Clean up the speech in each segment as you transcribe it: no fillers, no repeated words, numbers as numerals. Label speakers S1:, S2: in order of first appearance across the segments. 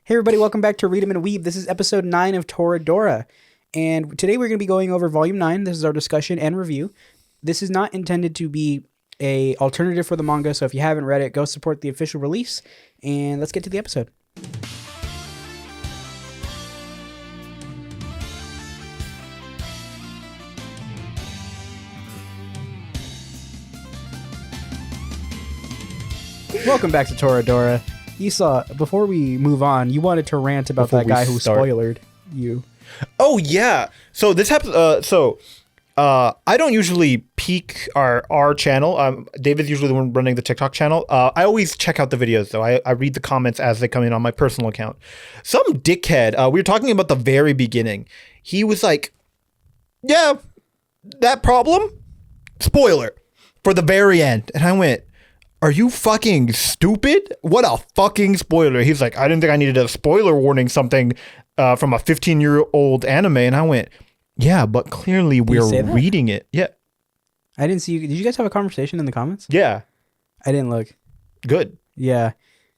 S1: Hey everybody, welcome back to Read 'em and Weeb. This is episode 9 of Toradora. And today we're going to be going over volume 9. This is our discussion and review. This is not intended to be a alternative for the manga, so if you haven't read it, go support the official release. And let's get to the episode. Welcome back to Toradora. Esau, before we move on, you wanted to rant about that guy who spoilered you.
S2: Oh yeah. So this happens. I don't usually peek our channel. David's usually the one running the TikTok channel. I always check out the videos though. I read the comments as they come in on my personal account. Some dickhead. We were talking about the very beginning. He was like, "Yeah, that problem." Spoiler for the very end, and I went, "Are you fucking stupid? What a fucking spoiler." He's like, "I didn't think I needed a spoiler warning something from a 15-year-old anime." And I went, "Yeah, but clearly we're reading it." Yeah.
S1: I didn't see you. Did you guys have a conversation in the comments?
S2: Yeah.
S1: I didn't look.
S2: Good.
S1: Yeah.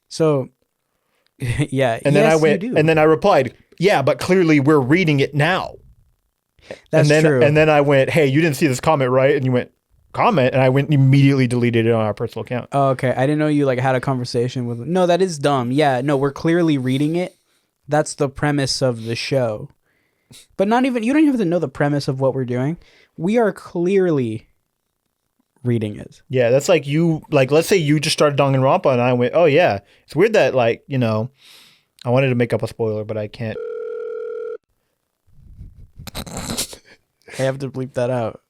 S1: So, yeah.
S2: And then I went, and then I replied, "Yeah, but clearly we're reading it now."
S1: That's true.
S2: And then I went, "Hey, you didn't see this comment, right?" And you went, "Comment," and I went and immediately deleted it on our personal account.
S1: Oh, okay. I didn't know you like had a conversation with. No, that is dumb. Yeah, no, we're clearly reading it. That's the premise of the show. But not even, you don't even have to know the premise of what we're doing. We are clearly reading it.
S2: Yeah, that's like you, like, let's say you just started Danganronpa and I went, "Oh yeah." It's weird that, like, you know, I wanted to make up a spoiler, but I can't.
S1: I have to bleep that out.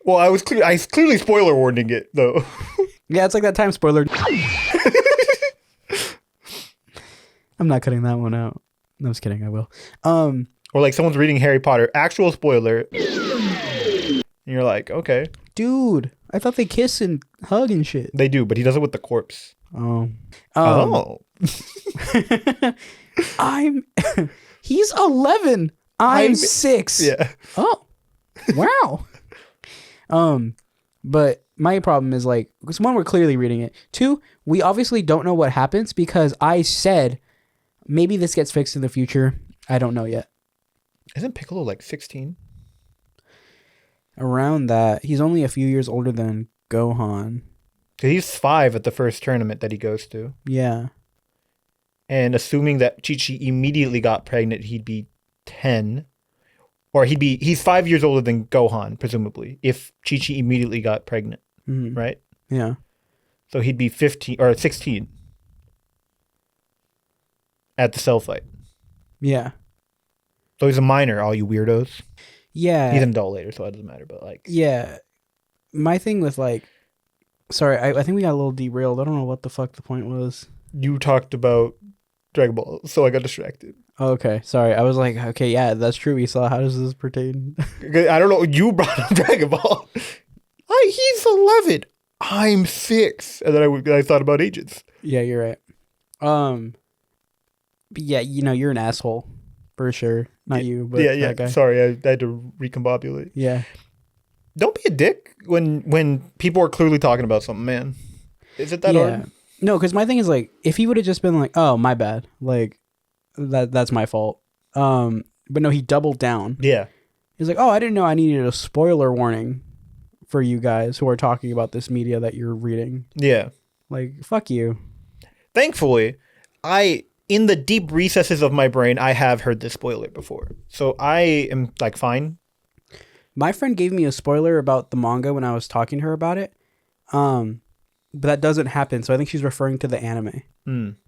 S2: Well, I clearly spoiler warning it though.
S1: Yeah, it's like that time spoiler. I'm not cutting that one out. No, I'm just kidding. I will.
S2: Or like someone's reading Harry Potter, actual spoiler, and you're like, "Okay,
S1: dude, I thought they kiss and hug and shit."
S2: They do, but he does it with the corpse.
S1: Oh. He's 11. I'm 6.
S2: Yeah.
S1: Oh. Wow. But my problem is like, because one, we're clearly reading it. 2, we obviously don't know what happens because I said maybe this gets fixed in the future. I don't know yet.
S2: Isn't Piccolo like 16?
S1: Around that. He's only a few years older than Gohan.
S2: He's 5 at the first tournament that he goes to.
S1: Yeah. And
S2: assuming that Chi-Chi immediately got pregnant, he'd be 10. Or he's 5 years older than Gohan, presumably, if Chi-Chi immediately got pregnant, right?
S1: Yeah.
S2: So he'd be 15 or 16 at the cell fight.
S1: Yeah.
S2: So he's a minor, all you weirdos.
S1: Yeah.
S2: He's an adult later, so it doesn't matter, but like.
S1: Yeah. My thing with like, sorry, I think we got a little derailed. I don't know what the fuck the point was.
S2: You talked about Dragon Ball, so I got distracted.
S1: Okay, sorry. I was like, okay, yeah, that's true, Esau. How does this pertain?
S2: I don't know. You brought up Dragon Ball. He's 11. I'm 6. And then I thought about agents.
S1: Yeah, you're right. But yeah, you know, you're an asshole for sure. Not you, but
S2: yeah.
S1: that guy.
S2: Sorry, I had to recombobulate.
S1: Yeah.
S2: Don't be a dick when people are clearly talking about something, man. Is it that hard?
S1: No, because my thing is like, if he would have just been like, "Oh, my bad," like that's my fault. But no, he doubled down.
S2: Yeah.
S1: He's like, "Oh, I didn't know I needed a spoiler warning for you guys who are talking about this media that you're reading."
S2: Yeah.
S1: Like, fuck you.
S2: Thankfully, in the deep recesses of my brain, I have heard this spoiler before. So I am like fine.
S1: My friend gave me a spoiler about the manga when I was talking to her about it. But that doesn't happen. So I think she's referring to the anime.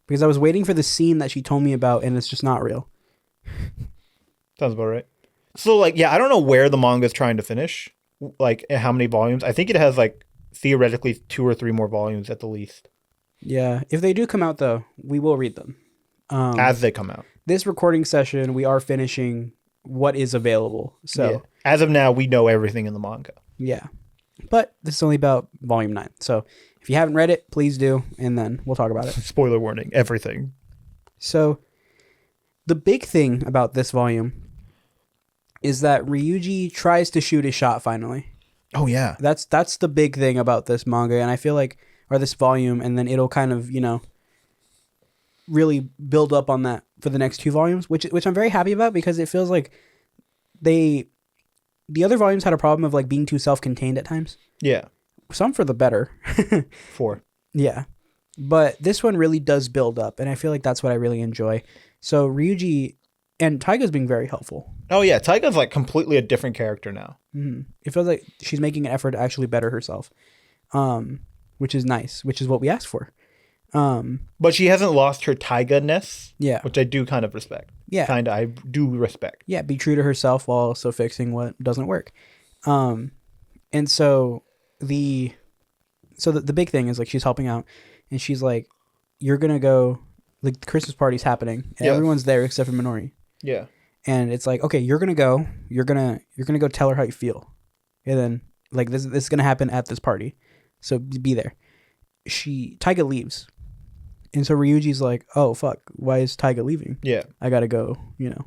S1: Because I was waiting for the scene that she told me about and it's just not real.
S2: Sounds about right. So like, yeah, I don't know where the manga is trying to finish. Like how many volumes. I think it has like theoretically 2 or 3 more volumes at the least.
S1: Yeah. If they do come out though, we will read them.
S2: As they come out.
S1: This recording session, we are finishing what is available. So
S2: yeah. As of now, we know everything in the manga.
S1: Yeah. But this is only about volume 9. So if you haven't read it, please do. And then we'll talk about it.
S2: Spoiler warning, everything.
S1: So the big thing about this volume is that Ryuji tries to shoot his shot finally.
S2: Oh, yeah.
S1: That's the big thing about this manga. And I feel like, or this volume, and then it'll kind of, you know, really build up on that for the next 2 volumes, which I'm very happy about, because it feels like the other volumes had a problem of like being too self-contained at times.
S2: Yeah.
S1: Some for the better.
S2: 4.
S1: Yeah. But this one really does build up, and I feel like that's what I really enjoy. So Ryuji and Taiga's being very helpful.
S2: Oh yeah, Taiga's like completely a different character now.
S1: Mm-hmm. It feels like she's making an effort to actually better herself, which is nice, which is what we asked for.
S2: But she hasn't lost her Taiga-ness,
S1: Yeah.
S2: which I do kind of respect.
S1: Yeah.
S2: I do respect.
S1: Yeah, be true to herself while also fixing what doesn't work. And so the big thing is like she's helping out, and she's like, you're going to go, like the Christmas party's happening and everyone's there except for Minori.
S2: Yeah.
S1: And it's like, okay, you're going to go, you're going to go tell her how you feel. And then like this is going to happen at this party. So be there. Taiga leaves. And so Ryuji's like, oh fuck, why is Taiga leaving?
S2: Yeah.
S1: I got to go, you know.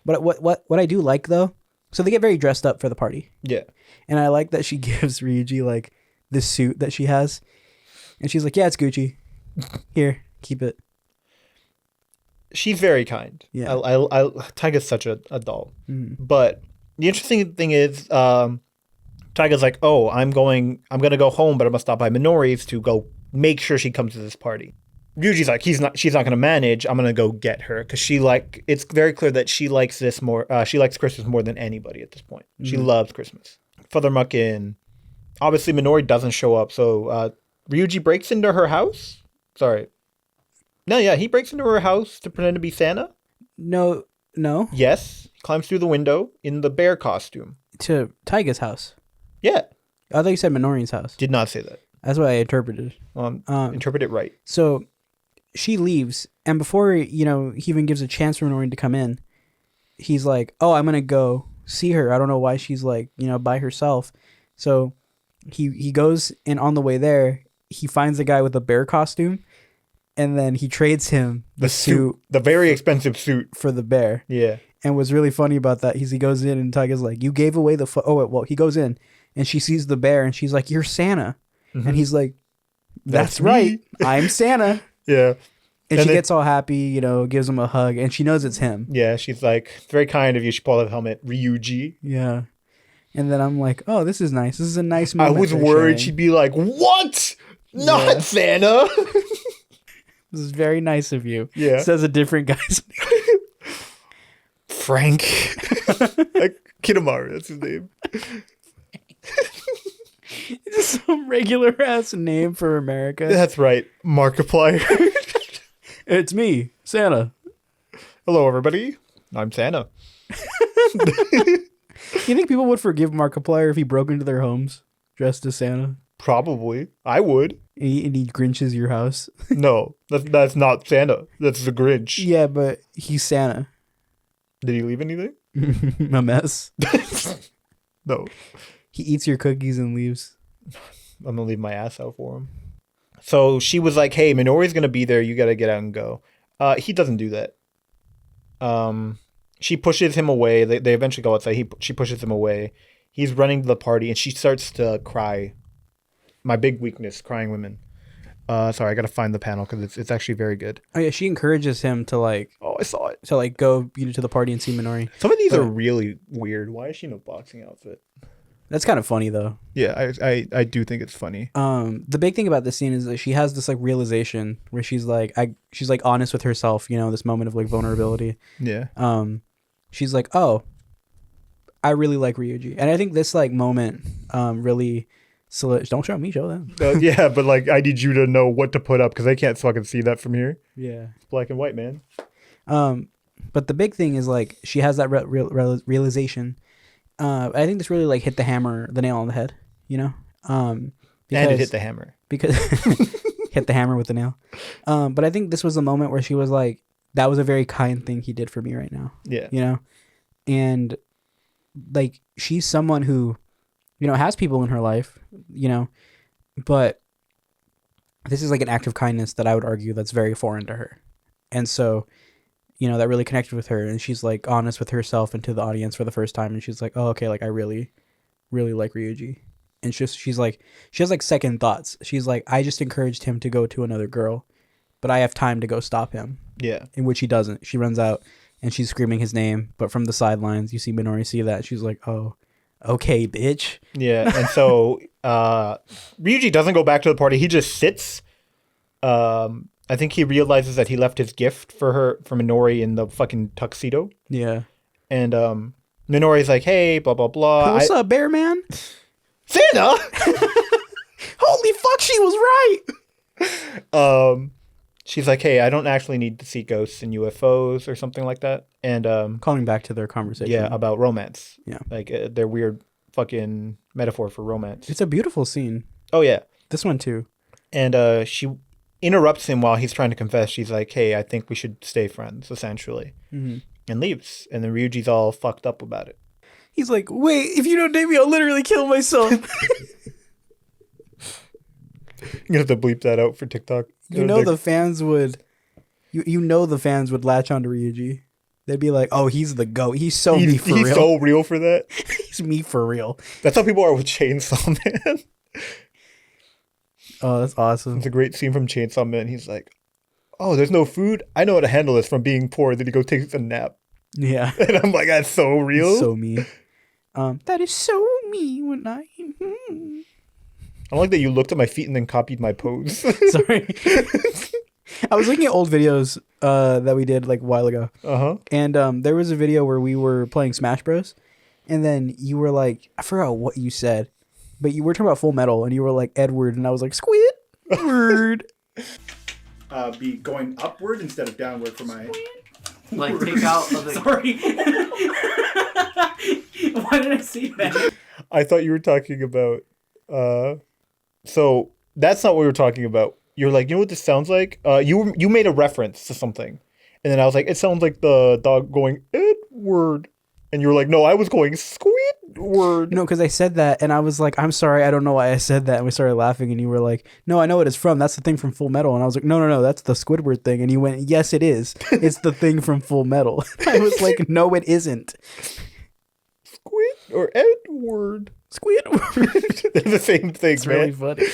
S1: But what I do like though, so they get very dressed up for the party.
S2: Yeah.
S1: And I like that she gives Ryuji like this suit that she has. And she's like, yeah, it's Gucci. Here, keep it.
S2: She's very kind.
S1: Yeah.
S2: Taiga's such a doll.
S1: Mm.
S2: But the interesting thing is, Taiga's like, oh, I'm going to go home, but I'm going to stop by Minori's to go make sure she comes to this party. Ryuji's like, she's not going to manage. I'm going to go get her. Because it's very clear that she likes this more. She likes Christmas more than anybody at this point. Mm. She loves Christmas. Further muck in. Obviously, Minori doesn't show up. So Ryuji breaks into her house. Sorry. No, yeah, he breaks into her house to pretend to be Santa.
S1: No.
S2: Yes. Climbs through the window in the bear costume.
S1: To Taiga's house.
S2: Yeah.
S1: I thought you said Minori's house.
S2: Did not say that.
S1: That's what I interpreted.
S2: Interpret it right.
S1: So she leaves, and before, he even gives a chance for Minori to come in, he's like, oh, I'm going to go see her. I don't know why she's like, by herself. So he goes, and on the way there, he finds a guy with a bear costume, and then he trades him the suit.
S2: The very expensive suit.
S1: For the bear.
S2: Yeah.
S1: And what's really funny about that is he goes in, and Taiga's like, you gave away the... he goes in, and she sees the bear, and she's like, you're Santa. Mm-hmm. And he's like, that's right. I'm Santa.
S2: Yeah.
S1: And she gets all happy, gives him a hug, and she knows it's him.
S2: Yeah, she's like, it's very kind of you. She pulled out the helmet, Ryuji.
S1: Yeah. And then I'm like, oh, this is nice. This is a nice moment.
S2: I was worried she'd be like, what? Not Santa.
S1: This is very nice of you.
S2: Yeah.
S1: Says a different guy's name.
S2: Frank. Kitamari, that's his name.
S1: Just some regular ass name for America.
S2: That's right. Markiplier.
S1: It's me, Santa.
S2: Hello, everybody. I'm Santa.
S1: You think people would forgive Markiplier if he broke into their homes dressed as Santa?
S2: Probably. I would.
S1: And he Grinches your house?
S2: No, that's not Santa. That's the Grinch.
S1: Yeah, but he's Santa.
S2: Did he leave anything?
S1: A mess.
S2: No.
S1: He eats your cookies and leaves.
S2: I'm going to leave my ass out for him. So she was like, hey, Minori's going to be there. You got to get out and go. He doesn't do that. She pushes him away. They eventually go outside. She pushes him away. He's running to the party, and she starts to cry. My big weakness, crying women. Sorry, I got to find the panel because it's actually very good.
S1: Oh, yeah. She encourages him to like...
S2: Oh, I saw it.
S1: To like go to the party and see Minori.
S2: Some of these are really weird. Why is she in a boxing outfit?
S1: That's kind of funny, though.
S2: Yeah, I do think it's funny.
S1: The big thing about this scene is that she has this like realization where she's like honest with herself, this moment of like vulnerability.
S2: Yeah.
S1: She's like, oh, I really like Ryuji. And I think this like moment really don't show me, show them.
S2: Yeah, but like I need you to know what to put up because I can't fucking see that from here.
S1: Yeah.
S2: It's black and white, man.
S1: But the big thing is like she has that realization. I think this really like hit the nail on the head, because,
S2: and it hit the hammer.
S1: Because hit the hammer with the nail. But I think this was a moment where she was like, that was a very kind thing he did for me right now.
S2: Yeah.
S1: And like, she's someone who, has people in her life, but this is like an act of kindness that I would argue that's very foreign to her. And so, that really connected with her, and she's like honest with herself and to the audience for the first time. And she's like, oh, okay. Like I really, really like Ryuji. And she has like second thoughts. She's like, I just encouraged him to go to another girl but I have time to go stop him.
S2: Yeah.
S1: In which he doesn't. She runs out and she's screaming his name, but from the sidelines, you see Minori see that. She's like, "Oh, okay, bitch."
S2: Yeah, and so Ryuji doesn't go back to the party. He just sits. I think he realizes that he left his gift for Minori in the fucking tuxedo.
S1: Yeah.
S2: And Minori's like, "Hey, blah blah blah."
S1: What's up, Bear Man?
S2: Santa.
S1: Holy fuck, she was right.
S2: She's like, "Hey, I don't actually need to see ghosts and UFOs or something like that." And
S1: Calling back to their conversation.
S2: yeah, about romance.
S1: Yeah.
S2: Like their weird fucking metaphor for romance.
S1: It's a beautiful scene.
S2: Oh yeah.
S1: This one too.
S2: And she interrupts him while he's trying to confess. She's like, "Hey, I think we should stay friends," essentially.
S1: Mm-hmm.
S2: And leaves. And then Ryuji's all fucked up about it.
S1: He's like, "Wait, if you don't date me, I'll literally kill myself."
S2: You're gonna have to bleep that out for TikTok.
S1: You know the fans would latch onto Ryuji. They'd be like, "Oh, he's the GOAT. He's so me for real.
S2: He's so real for that.
S1: He's me for real."
S2: That's how people are with Chainsaw Man.
S1: Oh, that's awesome.
S2: It's a great scene from Chainsaw Man. He's like, "Oh, there's no food? I know how to handle this from being poor." Then he goes takes a nap.
S1: Yeah.
S2: And I'm like, that's so real.
S1: So me. That is so me when I...
S2: I like that you looked at my feet and then copied my pose.
S1: Sorry. I was looking at old videos that we did like a while ago.
S2: Uh-huh.
S1: And there was a video where we were playing Smash Bros. And then you were like, I forgot what you said, but you were talking about Full Metal and you were like Edward and I was like, Squidward.
S2: Be going upward instead of downward for my...
S3: Like take out of the...
S4: Sorry. Why did I say that?
S2: I thought you were talking about... So that's not what we were talking about. You're like, you know what this sounds like? You made a reference to something. And then I was like, it sounds like the dog going, Edward. And you were like, no, I was going, Squidward.
S1: No, because I said that and I was like, I'm sorry, I don't know why I said that. And we started laughing and you were like, no, I know what it's from. That's the thing from Full Metal. And I was like, no, that's the Squidward thing. And you went, yes, it is. It's the thing from Full Metal. I was like, no, it isn't.
S2: Squid or Edward.
S1: Squidward.
S2: They're the same thing,
S1: It's
S2: man.
S1: really funny.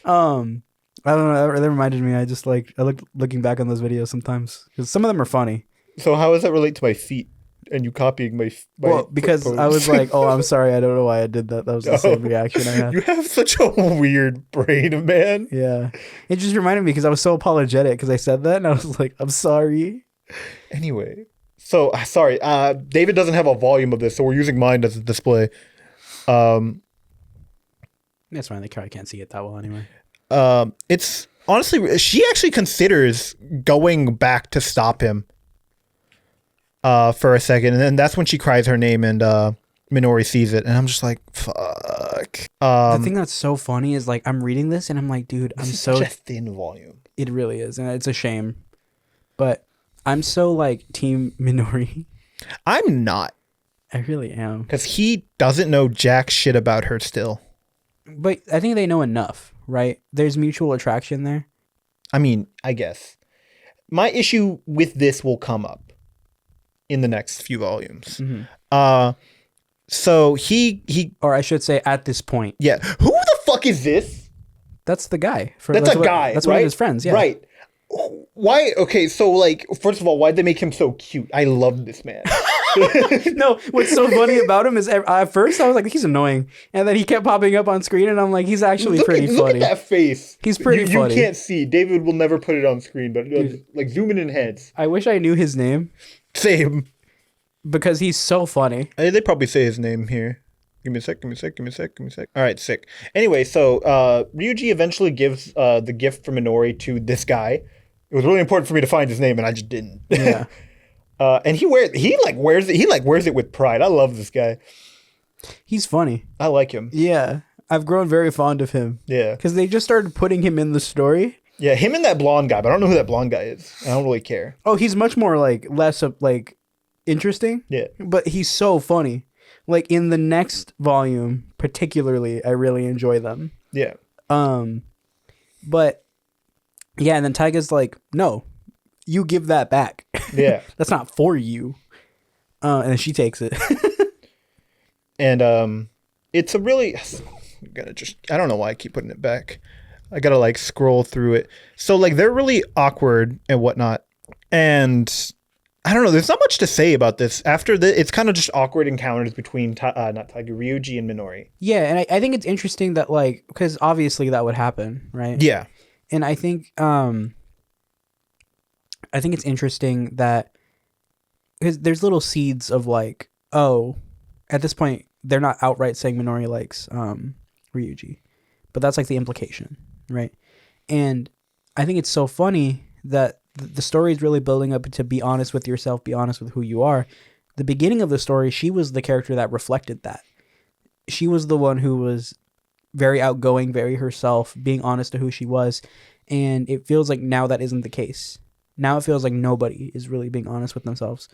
S1: I don't know. That reminded me. I just like I look looking back on those videos sometimes because some of them are funny.
S2: So how does that relate to my feet and you copying my
S1: Well, because
S2: foot
S1: I was
S2: pose?
S1: like, oh, I'm sorry. I don't know why I did that. That was the same reaction I had.
S2: You have such a weird brain, man.
S1: Yeah. It just reminded me because I was so apologetic because I said that and I was like, I'm sorry.
S2: Anyway, so sorry. David doesn't have a volume of this, so we're using mine as a display.
S1: That's fine. They probably can't see it that well anyway.
S2: It's honestly, she actually considers going back to stop him for a second, and then that's when she cries her name and Minori sees it, and I'm just like, fuck.
S1: The thing that's so funny is like I'm reading this and I'm like, dude, I'm so
S2: such a thin volume.
S1: It really is, and it's a shame. But I'm so like team Minori.
S2: I'm not,
S1: I really am.
S2: because he doesn't know jack shit about her still.
S1: But I think they know enough, right? There's mutual attraction there.
S2: I mean, I guess. My issue with this will come up in the next few volumes.
S1: Mm-hmm.
S2: So he
S1: Or I should say at this point.
S2: yeah. Who the fuck is this?
S1: That's the guy.
S2: That's a guy.
S1: That's
S2: right?
S1: one of his friends, yeah.
S2: Right. Why? Okay, so like, first of all, why'd they make him so cute? I love this man.
S1: No, what's so funny about him is at first I was like, he's annoying. And then he kept popping up on screen and I'm like, he's actually pretty funny.
S2: Look at that face.
S1: He's pretty funny.
S2: You can't see. David will never put it on screen, but like zoom in heads.
S1: I wish I knew his name
S2: Same.
S1: because he's so funny.
S2: They probably say his name here. Give me a sec. All right, sick. Anyway, so Ryuji eventually gives the gift from Minori to this guy. It was really important for me to find his name, and I just didn't.
S1: Yeah.
S2: And he wears it with pride. I love this guy.
S1: He's funny.
S2: I like him.
S1: Yeah. I've grown very fond of him.
S2: Yeah.
S1: Because they just started putting him in the story.
S2: Yeah, him and that blonde guy, but I don't know who that blonde guy is. I don't really care.
S1: Oh, he's much more like less of like interesting.
S2: Yeah.
S1: But he's so funny. Like in the next volume, particularly, I really enjoy them.
S2: Yeah.
S1: But yeah, and then Taiga's like, no, you give that back.
S2: Yeah.
S1: That's not for you. And then she takes it.
S2: And it's a really I don't know why I keep putting it back. I gotta like scroll through it. So like they're really awkward and whatnot, and I don't know. There's not much to say about this. After it's kind of just awkward encounters between not Tiger, Ryuji and Minori.
S1: Yeah, and I think it's interesting that like because obviously that would happen, right?
S2: Yeah,
S1: And I think it's interesting that because there's little seeds of like, oh, at this point they're not outright saying Minori likes Ryuji, but that's like the implication, right? And I think it's so funny that the story is really building up to be honest with yourself, be honest with who you are. The beginning of the story, she was the character that reflected that. She was the one who was very outgoing, very herself, being honest to who she was. And it feels like now that isn't the case. Now it feels like nobody is really being honest with themselves.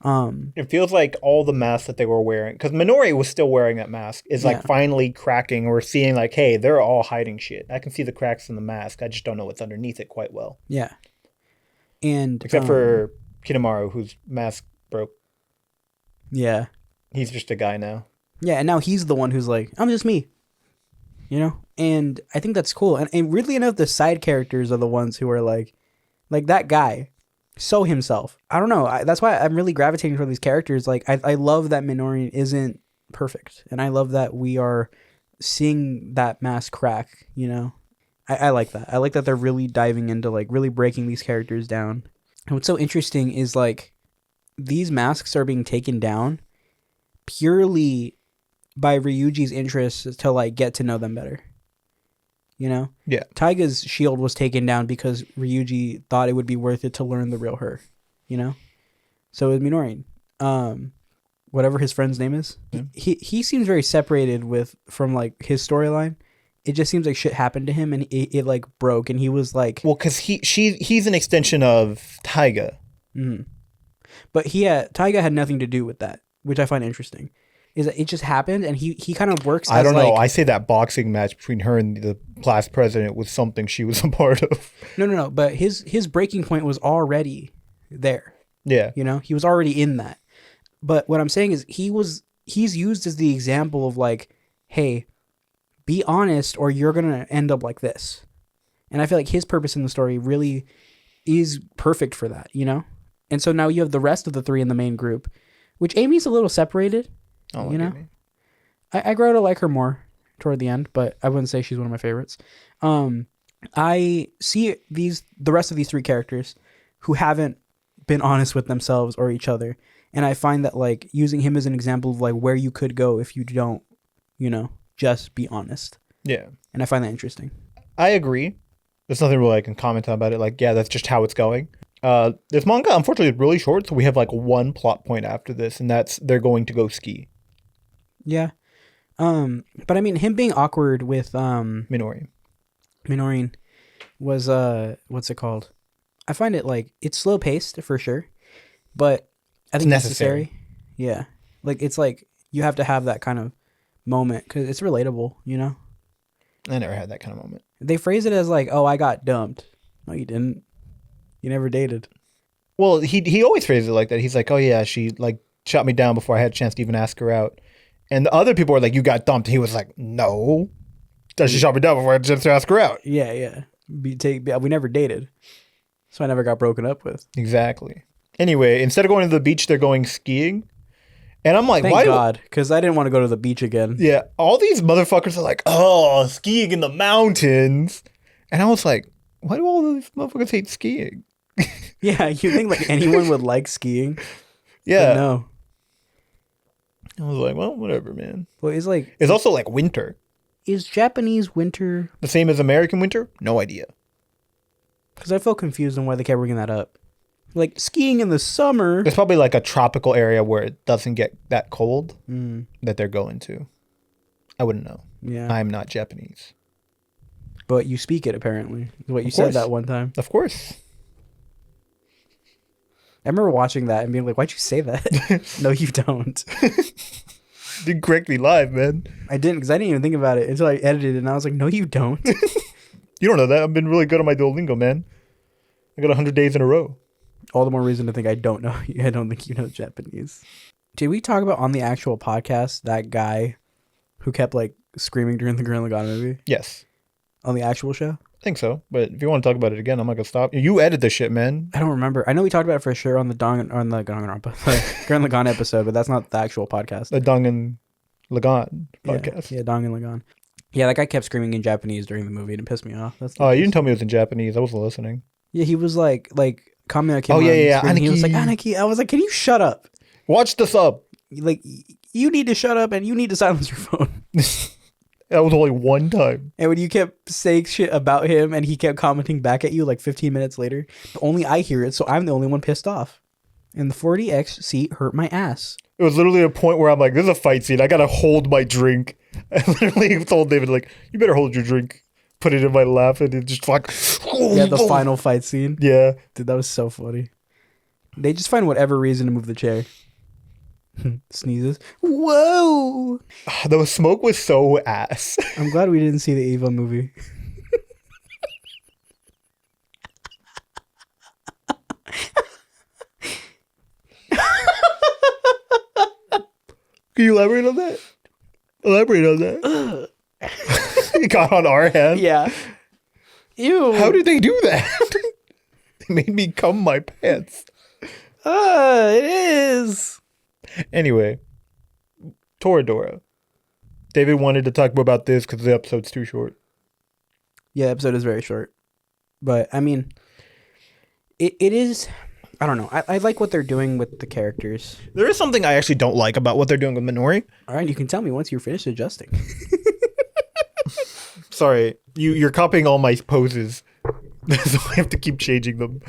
S2: it feels like all the masks that they were wearing, because Minori was still wearing that mask, is like finally cracking. We're seeing like, hey, they're all hiding shit. I can see the cracks in the mask. I just don't know what's underneath it quite well.
S1: Yeah. And
S2: except for Kinemaru, whose mask broke.
S1: Yeah.
S2: He's just a guy now.
S1: Yeah, and now he's the one who's like, I'm just me. You know? And I think that's cool. And weirdly enough, the side characters are the ones who are like that guy. So himself. I don't know. That's why I'm really gravitating toward these characters. Like, I love that Minori isn't perfect. And I love that we are seeing that mask crack, you know? I like that. I like that they're really diving into, like, really breaking these characters down. And what's so interesting is, like, these masks are being taken down purely by Ryuji's interest to, like, get to know them better. You know?
S2: Yeah.
S1: Taiga's shield was taken down because Ryuji thought it would be worth it to learn the real her. You know? So is Minori. Whatever his friend's name is. Yeah. He seems very separated from like his storyline. It just seems like shit happened to him and it like broke and he was like,
S2: well, because he's an extension of Taiga.
S1: Mm-hmm. But Taiga had nothing to do with that, which I find interesting. Is that it just happened and he kind of works as,
S2: I don't know.
S1: like,
S2: I say that boxing match between her and the class president was something she was a part of.
S1: No. But his breaking point was already there.
S2: Yeah.
S1: You know, he was already in that. But what I'm saying is he's used as the example of like, hey, be honest or you're going to end up like this. And I feel like his purpose in the story really is perfect for that, you know? And so now you have the rest of the three in the main group, which Amy's a little separated.
S2: Oh,
S1: you know, I grow to like her more toward the end, but I wouldn't say she's one of my favorites. I see the rest of these three characters who haven't been honest with themselves or each other, and I find that like using him as an example of like where you could go if you don't, you know, just be honest.
S2: Yeah,
S1: and I find that interesting.
S2: I agree. There's nothing really I can comment on about it. Like, yeah, that's just how it's going. This manga, unfortunately, is really short, so we have like one plot point after this, and that's they're going to go ski.
S1: Yeah. But I mean, him being awkward with
S2: Minori
S1: was what's it called? I find it like it's slow paced for sure, but I think necessary. Yeah, like it's like you have to have that kind of moment because it's relatable, you know.
S2: I never had that kind of moment.
S1: They phrase it as like, "Oh, I got dumped." No, you didn't. You never dated.
S2: Well, he always phrases it like that. He's like, "Oh yeah, she like shot me down before I had a chance to even ask her out." And the other people were like, "You got dumped." And he was like, "No, she shot me down before I had a chance to ask her out."
S1: Yeah. We never dated, so I never got broken up with.
S2: Exactly. Anyway, instead of going to the beach, they're going skiing. And I'm like,
S1: thank
S2: why?
S1: God, because I didn't want to go to the beach again.
S2: Yeah, all these motherfuckers are like, oh, skiing in the mountains. And I was like, why do all these motherfuckers hate skiing?
S1: Yeah, you think like anyone would like skiing?
S2: Yeah.
S1: But no.
S2: I was like, well, whatever, man.
S1: Well,
S2: it's also like winter.
S1: Is Japanese winter
S2: the same as American winter? No idea.
S1: Because I felt confused on why they kept bringing that up. Like skiing in the summer.
S2: It's probably like a tropical area where it doesn't get that cold that they're going to. I wouldn't know.
S1: Yeah.
S2: I'm not Japanese.
S1: But you speak it, apparently. What you said that one time.
S2: Of course.
S1: I remember watching that and being like, why'd you say that? No, you don't.
S2: Didn't correct me live, man.
S1: I didn't, because I didn't even think about it until I edited it, and I was like, no, you don't.
S2: You don't know that. I've been really good on my Duolingo, man. I got 100 days in a row.
S1: All the more reason to think I don't know. I don't think you know Japanese. Did we talk about on the actual podcast that guy who kept like screaming during the Gurren Lagann movie?
S2: Yes.
S1: On the actual show?
S2: I think so. But if you want to talk about it again, I'm not gonna stop. You edit this shit, man.
S1: I don't remember. I know we talked about it for sure on the Gurren Lagann episode, but that's not the actual podcast.
S2: The Dong and Lagan podcast.
S1: Yeah, Dong and Lagann. Yeah, that guy kept screaming in Japanese during the movie and it pissed me off. That's
S2: Oh, you didn't tell me it was in Japanese. I wasn't listening.
S1: Yeah, he was like Kamina
S2: Oh, yeah.
S1: He was like,
S2: Aniki.
S1: Aniki. I was like, can you shut up?
S2: Watch the sub.
S1: Like, you need to shut up and you need to silence your phone.
S2: That was only one time.
S1: And when you kept saying shit about him and he kept commenting back at you like 15 minutes later, only I hear it, so I'm the only one pissed off. And the 40X seat hurt my ass.
S2: It was literally a point where I'm like, this is a fight scene. I gotta hold my drink. I literally told David, like, you better hold your drink. Put it in my lap, and it just like...
S1: Yeah, the final fight scene.
S2: Yeah.
S1: Dude, that was so funny. They just find whatever reason to move the chair. Sneezes. Whoa!
S2: The smoke was so ass.
S1: I'm glad we didn't see the Eva movie.
S2: Can you elaborate on that? Elaborate on that. It got on our hand.
S1: Yeah. Ew.
S2: How did they do that? They made me cum my pants.
S1: It is.
S2: Anyway, Toradora. David wanted to talk more about this because the episode's too short.
S1: Yeah, the episode is very short. But, I mean, it is... I don't know. I like what they're doing with the characters.
S2: There is something I actually don't like about what they're doing with Minori.
S1: All right, you can tell me once you're finished adjusting.
S2: Sorry, you're copying all my poses, so I have to keep changing them.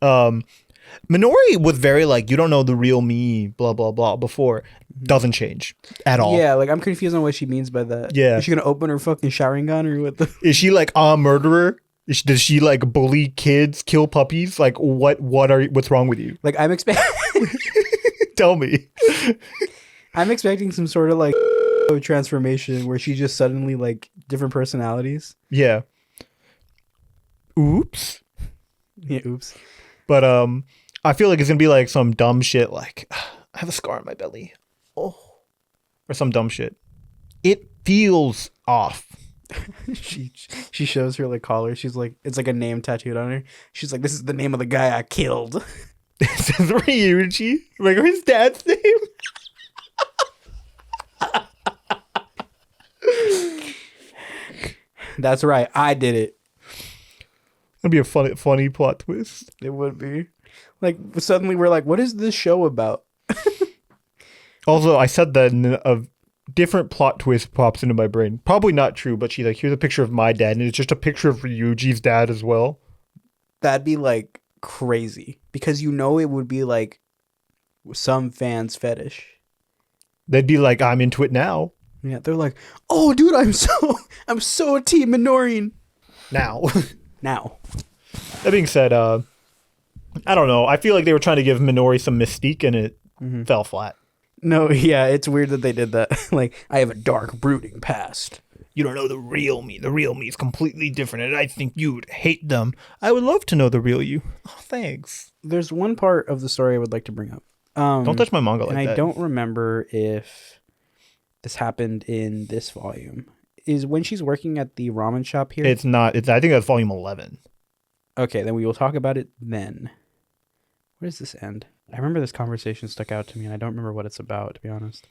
S2: Minori was very like, you don't know the real me, blah blah blah. Before doesn't change at all.
S1: Yeah, like I'm confused on what she means by that.
S2: Yeah.
S1: Is she gonna open her fucking showering gun or what the?
S2: Is she like a murderer? Does she like bully kids, kill puppies? Like what's wrong with you?
S1: Like I'm expecting.
S2: Tell me.
S1: I'm expecting some sort of like transformation where she just suddenly like different personalities.
S2: Yeah. Oops.
S1: Yeah. Oops.
S2: But I feel like it's gonna be like some dumb shit like I have a scar on my belly. Oh. Or some dumb shit. It feels off.
S1: she shows her like collar. She's like, it's like a name tattooed on her. She's like, this is the name of the guy I killed.
S2: It says Ryuji. Like his dad's name.
S1: That's right. I did it.
S2: That'd be a funny plot twist.
S1: It would be. Like suddenly we're like, what is this show about?
S2: Also, I said that and a different plot twist pops into my brain. Probably not true, but she's like, here's a picture of my dad, and it's just a picture of Ryuji's dad as well.
S1: That'd be like crazy because you know it would be like some fans' fetish.
S2: They'd be like, I'm into it now.
S1: Yeah, they're like, oh, dude, I'm so a team Minoran
S2: Now.
S1: now.
S2: That being said, I don't know. I feel like they were trying to give Minori some mystique, and it fell flat.
S1: No, yeah, it's weird that they did that. Like, I have a dark, brooding past.
S2: You don't know the real me. The real me is completely different, and I think you'd hate them. I would love to know the real you. Oh, thanks.
S1: There's one part of the story I would like to bring up.
S2: Don't touch my manga like
S1: and
S2: that.
S1: I don't remember if this happened in this volume. Is when she's working at the ramen shop here?
S2: It's not. I think that's volume 11.
S1: Okay, then we will talk about it then. Where does this end? I remember this conversation stuck out to me, and I don't remember what it's about, to be honest.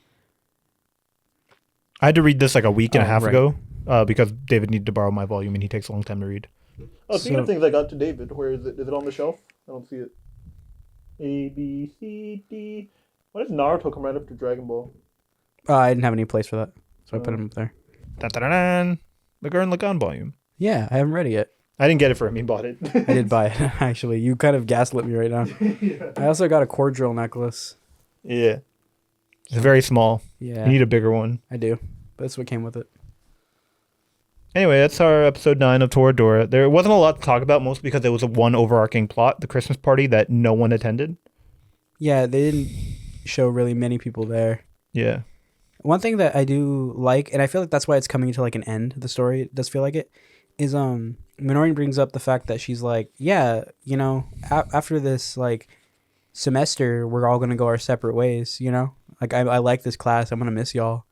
S2: I had to read this like a week and a half
S1: right.
S2: ago because David needed to borrow my volume, and he takes a long time to read. Oh, speaking of things I got to David, where is it? Is it on the shelf? I don't see it. A, B, C, D. Why does Naruto come right up to Dragon Ball?
S1: I didn't have any place for that, so I put him up there.
S2: Dun-dun-dun-dun. The Gurren Lagann volume.
S1: Yeah, I haven't read it yet.
S2: I didn't get it for him. He bought it.
S1: I did buy it, actually. You kind of gaslit me right now.
S2: Yeah.
S1: I also got a core drill necklace.
S2: Yeah. It's very small.
S1: Yeah,
S2: You need a bigger one.
S1: I do. But that's what came with it.
S2: Anyway, that's our episode 9 of Toradora. There wasn't a lot to talk about, mostly because there was a one overarching plot, the Christmas party that no one attended.
S1: Yeah, they didn't show really many people there.
S2: Yeah.
S1: One thing that I do like, and I feel like that's why it's coming to like an end, the story, it does feel like it, is Minoru brings up the fact that she's like, yeah, you know, after this like semester, we're all gonna go our separate ways, you know? Like I like this class, I'm gonna miss y'all.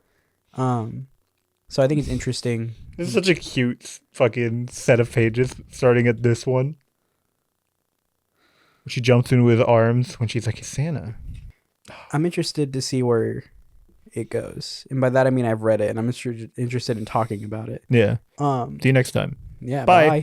S1: So I think it's interesting.
S2: This is such a cute fucking set of pages, starting at this one. She jumps in with arms when she's like, Santa.
S1: I'm interested to see where it goes. And by that, I mean I've read it and I'm interested in talking about it.
S2: Yeah.
S1: See
S2: See you next time.
S1: Yeah,
S2: Bye.
S1: bye.